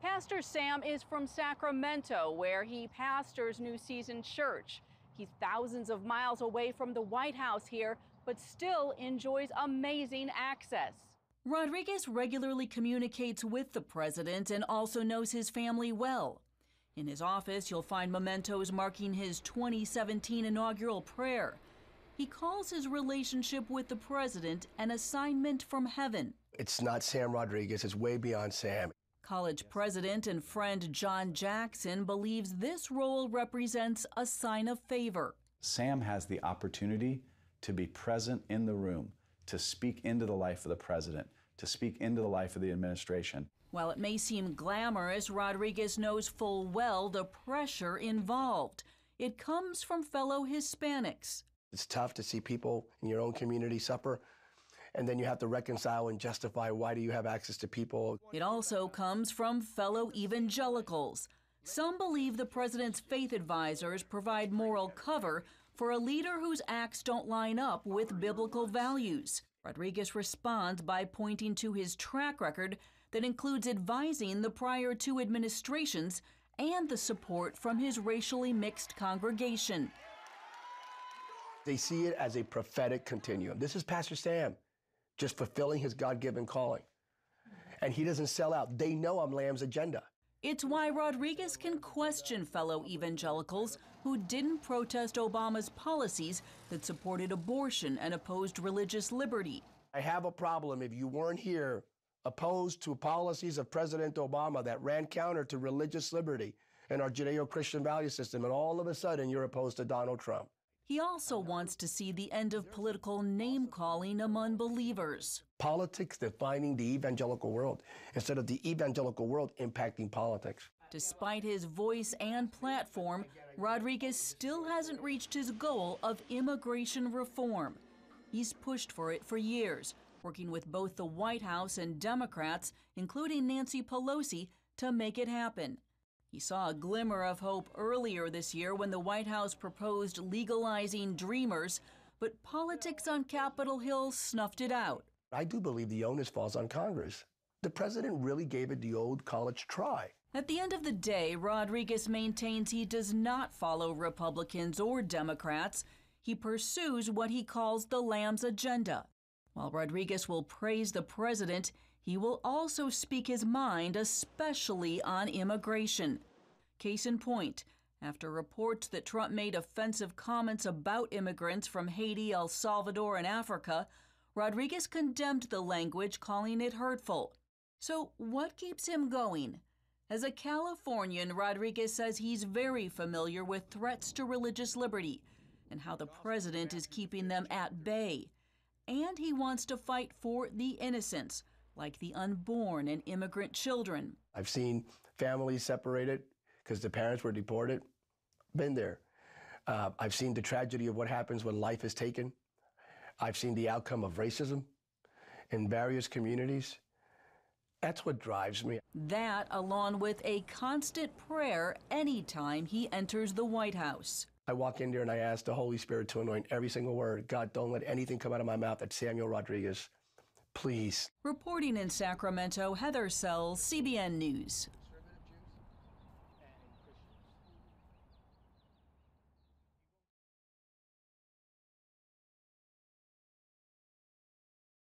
Pastor Sam is from Sacramento, where he pastors New Season Church. He's thousands of miles away from the White House here, but still enjoys amazing access. Rodriguez regularly communicates with the president and also knows his family well. In his office, you'll find mementos marking his 2017 inaugural prayer. He calls his relationship with the president an assignment from heaven. It's not Sam Rodriguez, it's way beyond Sam. College president and friend John Jackson believes this role represents a sign of favor. Sam has the opportunity to be present in the room, to speak into the life of the president, to speak into the life of the administration. While it may seem glamorous, Rodriguez knows full well the pressure involved. It comes from fellow Hispanics. It's tough to see people in your own community suffer, and then you have to reconcile and justify why do you have access to people. It also comes from fellow evangelicals. Some believe the president's faith advisors provide moral cover for a leader whose acts don't line up with biblical values. Rodriguez responds by pointing to his track record that includes advising the prior two administrations and the support from his racially mixed congregation. They see it as a prophetic continuum. This is Pastor Sam, just fulfilling his God-given calling. And he doesn't sell out. They know I'm Lamb's agenda. It's why Rodriguez can question fellow evangelicals who didn't protest Obama's policies that supported abortion and opposed religious liberty. I have a problem if you weren't here opposed to policies of President Obama that ran counter to religious liberty and our Judeo-Christian value system, and all of a sudden you're opposed to Donald Trump. He also wants to see the end of political name-calling among believers. Politics defining the evangelical world instead of the evangelical world impacting politics. Despite his voice and platform, Rodriguez still hasn't reached his goal of immigration reform. He's pushed for it for years, working with both the White House and Democrats, including Nancy Pelosi, to make it happen. He saw a glimmer of hope earlier this year when the White House proposed legalizing Dreamers, but politics on Capitol Hill snuffed it out. I do believe the onus falls on Congress. The president really gave it the old college try. At the end of the day, Rodriguez maintains he does not follow Republicans or Democrats. He pursues what he calls the Lamb's agenda. While Rodriguez will praise the president, he will also speak his mind, especially on immigration. Case in point, after reports that Trump made offensive comments about immigrants from Haiti, El Salvador, and Africa, Rodriguez condemned the language, calling it hurtful. So what keeps him going? As a Californian, Rodriguez says he's very familiar with threats to religious liberty and how the president is keeping them at bay. And he wants to fight for the innocents, like the unborn and immigrant children. I've seen families separated because the parents were deported. Been there. I've seen the tragedy of what happens when life is taken. I've seen the outcome of racism in various communities. That's what drives me. That, along with a constant prayer anytime he enters the White House. I walk in there and I ask the Holy Spirit to anoint every single word. God, don't let anything come out of my mouth that's Samuel Rodriguez. Please. Reporting in Sacramento, Heather Sells, CBN News.